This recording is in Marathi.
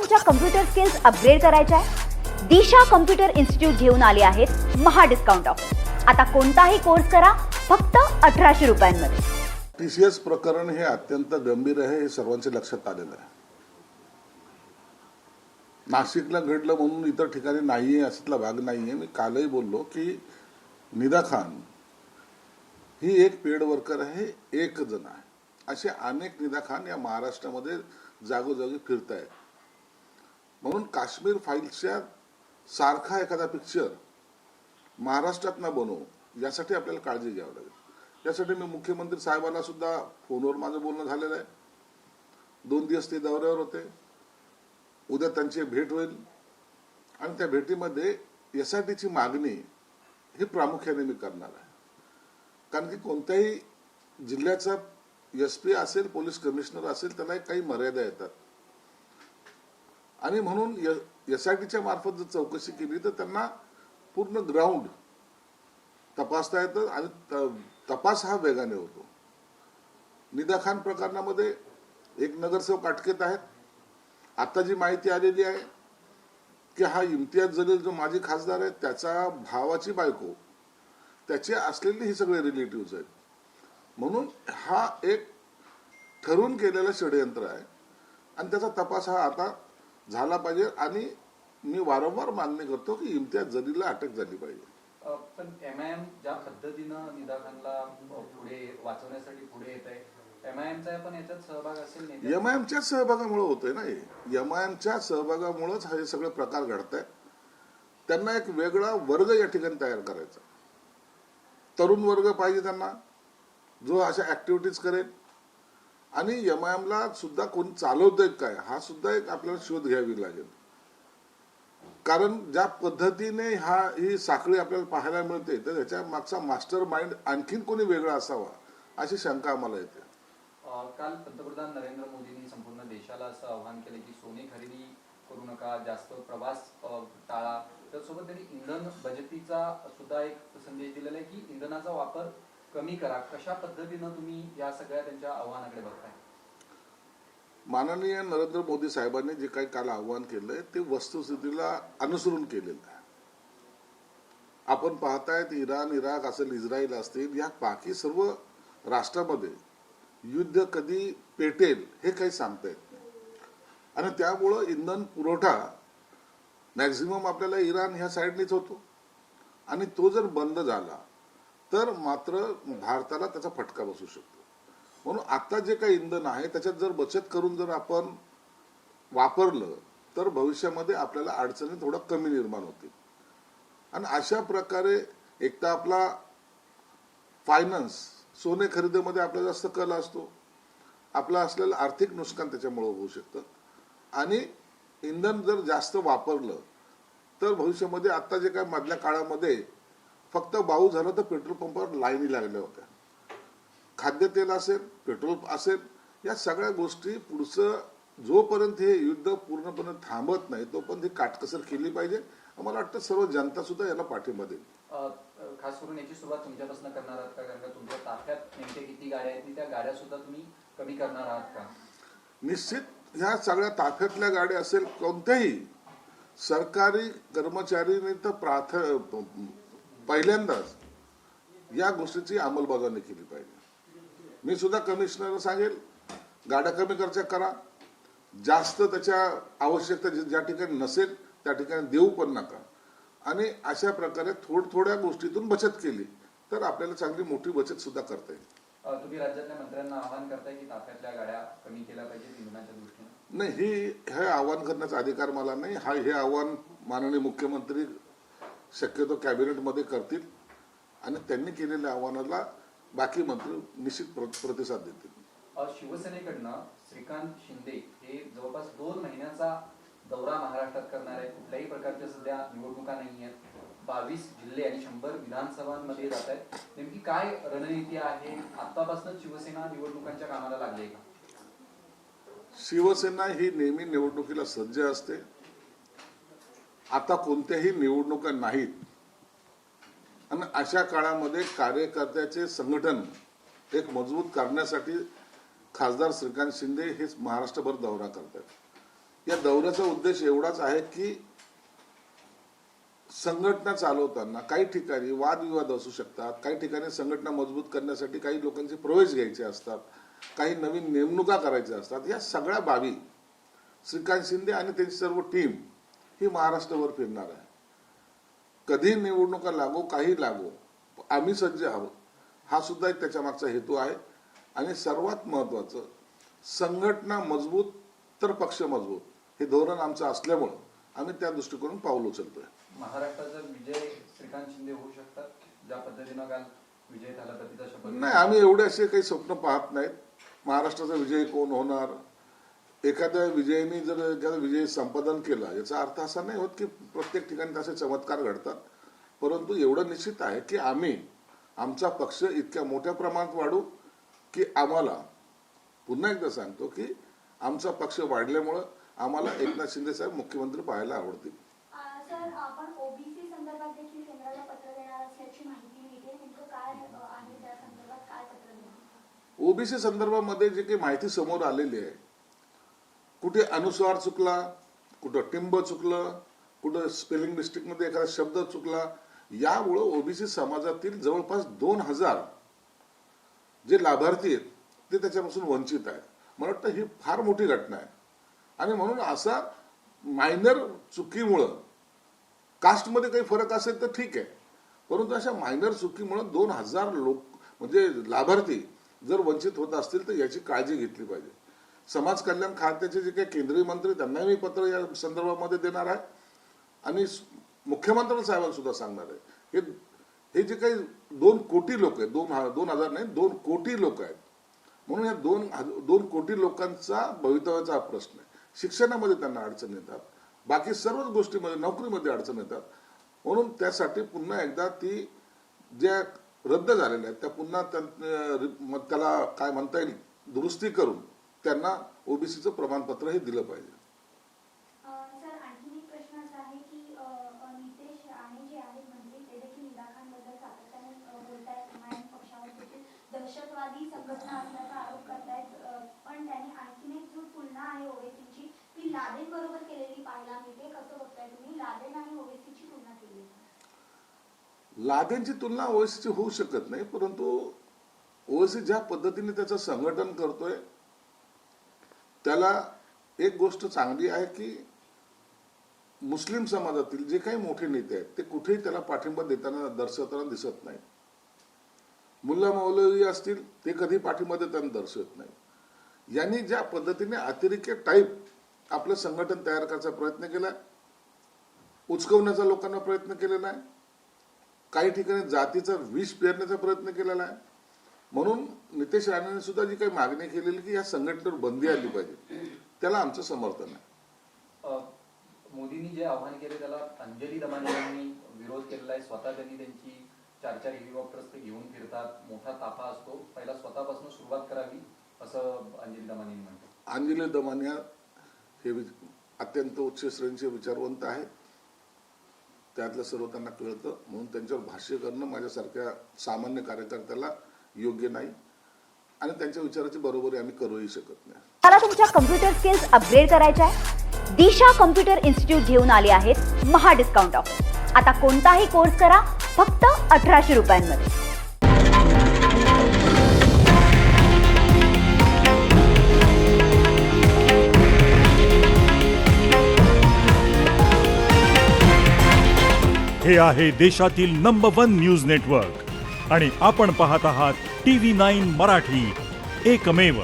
तुमच्या कम्प्युटर स्किल्स अपग्रेड करायच्या आहे? दिशा कम्प्युटर इन्स्टिट्यूट घेऊन आले आहेत महा डिस्काउंट ऑफर. आता कोणताही कोर्स करा फक्त 1800 रुपयांमध्ये. TCS प्रकरण हे अत्यंत गंभीर आहे, हे सर्वांच्या लक्षात आलेलं आहे. नाशिकला घडलं म्हणून इतर ठिकाणी नाहीये असातला भाग नाहीये. मी कालही बोललो की निदा खान ही एक पेड वर्कर आहे, एक जण आहे. असे अनेक निदा खान या महाराष्ट्रामध्ये जागोजागी फिरतायत. म्हणून काश्मीर फाईल्सच्या सारखा एखादा पिक्चर महाराष्ट्रात न बनवू यासाठी आपल्याला काळजी घ्यावी लागेल. यासाठी मी मुख्यमंत्री साहेबांना सुद्धा फोनवर माझं बोलणं झालेलं आहे. 2 दिवस ते दौऱ्यावर होते. उद्या त्यांची भेट होईल आणि त्या भेटीमध्ये SITची मागणी ही प्रामुख्याने मी करणार आहे. कारण की कोणत्याही जिल्ह्याचा SP असेल, पोलीस कमिशनर असेल, त्याला काही मर्यादा येतात आणि म्हणून SITच्या मार्फत जर चौकशी केली तर त्यांना पूर्ण ग्राउंड तपासता येतं आणि तपास हा वेगाने होतो. निदा खान प्रकरणामध्ये एक नगरसेवक अटकेत आहेत. आता जी माहिती आलेली आहे की हा इम्तियाज जलील जो माजी खासदार आहे त्याचा भावाची बायको, त्याचे असलेले हे सगळे रिलेटिव्ह आहेत. म्हणून हा एक ठरवून केलेलं षडयंत्र आहे आणि त्याचा तपास हा आता झाला पाहिजे. आणि मी वारंवार मान्य करतो की इम्तियाज जलीलला अटक झाली पाहिजे. पण MIM ज्या पद्धतीनं निदा खानला पुढे वाचवण्यासाठी पुढे येत आहे, MIMचा पण याच्यात सहभाग असेल? MIMच्या सहभागामुळे होतोय ना हे. MIMच्या सहभागामुळेच हे सगळे प्रकार घडत आहेत. त्यांना एक वेगळा वर्ग या ठिकाणी तयार करायचा. तरुण वर्ग पाहिजे त्यांना, जो अशा ऍक्टिव्हिटीज करेल. आणि MIMला सुद्धा कोणी चालवतंय काय हा सुद्धा एक आपल्याला शोध घ्यावी लागेल. कारण ज्या पद्धतीने ही साखळी आपल्याला पाहायला मिळते तर त्याच्या मागचा मास्टर माइंड आणखीन कोणी वेगळा असावा अशी शंका आम्हाला येते. काल पंतप्रधान नरेंद्र मोदींनी संपूर्ण देशाला असं आवाहन केलं की सोने खरेदी करू नका, जास्त प्रवास टाळा. त्यासोबत त्यांनी इंधन बचतीचा सुद्धा एक संदेश दिलेला आहे की इंधनाचा वापर कमी करा. कशा पद्धतीनं तुम्ही या सगळ्या त्यांच्या आव्हानाकडे बघताय? माननीय नरेंद्र मोदी साहेबांनी जे काही काल आव्हान केलंय ते वस्तुस्थितीला अनुसरून केलेलं आहे. आपण पाहतायत इराण, इराक असेल, इस्रायल असतील, या बाकी सर्व राष्ट्रामध्ये युद्ध कधी पेटेल हे काही सांगता येत नाही. आणि त्यामुळं इंधन पुरवठा मॅक्झिमम आपल्याला इराण ह्या साईडनीच होतो आणि तो जर बंद झाला तर मात्र भारताला त्याचा फटका बसू शकतो. म्हणून आता जे काही इंधन आहे त्याच्यात जर बचत करून जर आपण वापरलं तर भविष्यामध्ये आपल्याला अडचणी थोडा कमी निर्माण होतील. आणि अशा प्रकारे एक तर आपला फायनान्स, सोने खरेदीमध्ये आपल्याला जास्त कल असतो, आपलं असलेलं आर्थिक नुकसान त्याच्यामुळे होऊ शकतं. आणि इंधन जर जास्त वापरलं तर भविष्यामध्ये आता जे काय मधल्या काळामध्ये फक्त बाऊ झालं तर पेट्रोल पंपावर लाईनी लागल्या होत्या. खाद्यतेल असेल, पेट्रोल असेल, या सगळ्या गोष्टी पुढचं जोपर्यंत हे युद्ध पूर्णपणे थांबत नाही तोपर्यंत ही काटकसर केली पाहिजे. मला वाटतं सर्व जनता सुद्धा याला पाठिंबा देईल. खास करून याची सुरुवात तुमच्यापासून करणार आहात का? कारण का तुमच्या ताफ्यात नेमके किती गाड्या आहेत त्या गाड्या सुद्धा तुम्ही कमी करणार आहात का? निश्चित ह्या सगळ्या ताफ्यातल्या गाड्या असेल, कोणत्याही सरकारी कर्मचारीने तर पहिल्यांदाच या गोष्टीची अंमलबजावणी केली पाहिजे. मी सुद्धा कमिशनरला सांगेल गाड्या कमी खर्च करा, जास्त त्याच्या आवश्यकता ज्या ठिकाणी नसेल त्या ठिकाणी देऊ पण नका. आणि अशा प्रकारे थोड्या गोष्टीतून बचत केली तर आपल्याला चांगली मोठी बचत सुद्धा करता येईल. तुम्ही राज्यातल्या मंत्र्यांना आवाहन करताय की ताफ्यातल्या गाड्या कमी केल्या पाहिजे इंधनाच्या दृष्टीने? नाही, हे आवाहन करण्याचा अधिकार मला नाही. हे आवाहन माननीय मुख्यमंत्री शक्यतो कॅबिनेटमध्ये करतील आणि त्यांनी केलेल्या आव्हानाला बाकी मंत्री निश्चित प्रतिसाद देतील. शिवसेनेकडनं श्रीकांत शिंदे हे जवळपास 2 महिन्याचा दौरा महाराष्ट्रात करणार आहे. कुठल्याही प्रकारच्या सध्या निवडणुका नाही आहेत. 22 जिल्हे आणि 100 विधानसभांमध्ये जात आहेत. नेमकी काय रणनीती आहे? आतापासूनच शिवसेना निवडणुकांच्या कामाला लागली का? शिवसेना ही नेहमी निवडणुकीला सज्ज असते. आता कोणत्याही निवडणुका नाहीत आणि अशा काळामध्ये कार्यकर्त्याचे संघटन एक मजबूत करण्यासाठी खासदार श्रीकांत शिंदे हे महाराष्ट्रभर दौरा करतात. या दौऱ्याचा उद्देश एवढाच आहे की संघटना चालवताना काही ठिकाणी वादविवाद असू शकतात, काही ठिकाणी संघटना मजबूत करण्यासाठी काही लोकांचे प्रवेश घ्यायचे असतात, काही नवीन नेमणुका करायच्या असतात. या सगळ्या बाबी श्रीकांत शिंदे आणि त्यांची सर्व टीम ही महाराष्ट्रावर फिरणार आहे. कधी निवडणुका लागो, काही लागो, आम्ही सज्ज आहोत. हा सुद्धा एक त्याच्या मागचा हेतू आहे. आणि सर्वात महत्वाचं, संघटना मजबूत तर पक्ष मजबूत हे धोरण आमचं असल्यामुळं आम्ही त्या दृष्टिकोनातून पाऊल उचलतोय. महाराष्ट्राचा विजय श्रीकांत शिंदे होऊ शकतात ज्या पद्धतीनं काल विजय थालापतीचा शपथ. नाही, आम्ही एवढे असे काही स्वप्न पाहत नाहीत. महाराष्ट्राचा विजय कोण होणार, एखाद्या विजयाने जर एखादा विजय संपादन केला याचा अर्थ असा नाही होत की प्रत्येक ठिकाणी तसे चमत्कार घडतात. परंतु एवढं निश्चित आहे की आम्ही आमचा पक्ष इतक्या मोठ्या प्रमाणात वाढू की आम्हाला, पुन्हा एकदा सांगतो की आमचा पक्ष वाढल्यामुळं आम्हाला एकनाथ शिंदे साहेब मुख्यमंत्री पाहायला आवडतील. सर, आपण ओबीसी संदर्भात देखील केंद्राला पत्र देणार असल्याची माहिती मिळते. नेमकं काय आहे त्या संदर्भात, काय पत्र देणार? ओबीसी संदर्भामध्ये जे काही माहिती समोर आलेली आहे, कुठे अनुस्वार चुकला, कुठं टिंब चुकलं, कुठं स्पेलिंग मिस्टेकमध्ये एखादा शब्द चुकला, यामुळं ओबीसी समाजातील जवळपास 2000 जे लाभार्थी आहेत ते त्याच्यापासून वंचित आहेत. मला वाटतं ही फार मोठी घटना आहे. आणि म्हणून असा मायनर चुकीमुळं, कास्टमध्ये काही फरक असेल तर ठीक आहे, परंतु अशा मायनर चुकीमुळं 2000 लोक म्हणजे लाभार्थी जर वंचित होत असतील तर याची काळजी घेतली पाहिजे. समाज कल्याण खात्याचे जे काही केंद्रीय मंत्री त्यांना मी पत्र या संदर्भामध्ये देणार आहे आणि मुख्यमंत्री साहेबांना सुद्धा सांगणार आहे. हे जे काही 2 कोटी लोक आहेत, 2000 नाही 2 कोटी लोक आहेत, म्हणून या 2 कोटी लोकांचा भवितव्याचा प्रश्न आहे. शिक्षणामध्ये त्यांना अडचण येतात, बाकी सर्वच गोष्टीमध्ये, नोकरीमध्ये अडचण येतात. म्हणून त्यासाठी पुन्हा एकदा ती ज्या रद्द झालेल्या आहेत त्या पुन्हा त्याला काय म्हणता येईल दुरुस्ती करून त्यांना ओबीसीचं प्रमाणपत्र हे दिलं पाहिजे. सर, आणखी एक प्रश्न असा आहे की नितेश राणे जे आहेत मंत्री ते देखील निराखांबद्दल सातत्याने बोलतायत. एमआयएम पक्षावर देखील दहशतवादी संघटना असल्याचा आरोप करतायत. पण त्यांनी आणखीन एक जो तुलना आहे ओवेसीची ती लादेन बरोबर केलेली पाहायला मिळते. कसं बघताय तुम्ही? लादेन आणि ओवेसीची तुलना केली. लादेनची तुलना ओवेसीची होऊ शकत नाही, परंतु ओवेसी ज्या पद्धतीने त्याचं संघटन करतोय त्याला एक गोष्ट चांगली आहे की मुस्लिम समाजातील जे काही मोठे नेते आहेत ते कुठेही त्याला पाठिंबा देताना दर्शवताना दिसत नाही. मुल्ला मौलवी असतील ते कधी पाठिंबा देताना दर्शवत नाही. यांनी ज्या पद्धतीने अतिरेकी टाईप आपलं संघटन तयार करायचा प्रयत्न केलाय, उचकवण्याचा लोकांना प्रयत्न केलेला आहे, काही ठिकाणी जातीचा विष पेरण्याचा प्रयत्न केलेला आहे. म्हणून नितेश राणेंनी सुद्धा जी काही मागणी केलेली की या संघटनेवर बंदी आली पाहिजे, त्याला आमचं समर्थन आहे. मोदींनी जे आव्हान केले त्याला अंजली दमानी यांनी विरोध केलेला आहे. स्वतः त्यांनी त्यांची 4 हेलिकॉप्टर्स ते घेऊन फिरतात, मोठा ताफा असतो, पहिला स्वतःपासून सुरुवात करावी असं अंजली दमानी म्हणतात. अंजली दमानिया हे अत्यंत उच्च श्रेणीचे विचारवंत आहेत, त्यातलं सर्व त्यांना कळतं. म्हणून त्यांच्यावर भाष्य करणं माझ्यासारख्या सामान्य कार्यकर्त्याला योग्य नाही आणि त्यांच्या विचाराची बरोबरी आम्ही करूही शकत नाही. मला तुमच्या कम्प्युटर स्किल्स अपग्रेड करायच्या आहे? दिशा कम्प्युटर इन्स्टिट्यूट घेऊन आले आहेत महा डिस्काउंट ऑफर. आता कोणताही कोर्स करा फक्त 1800 रुपयांमध्ये. हे आहे देशातील नंबर 1 न्यूज नेटवर्क आणि आपण पाहत आहात TV9 मराठी, एकमेव.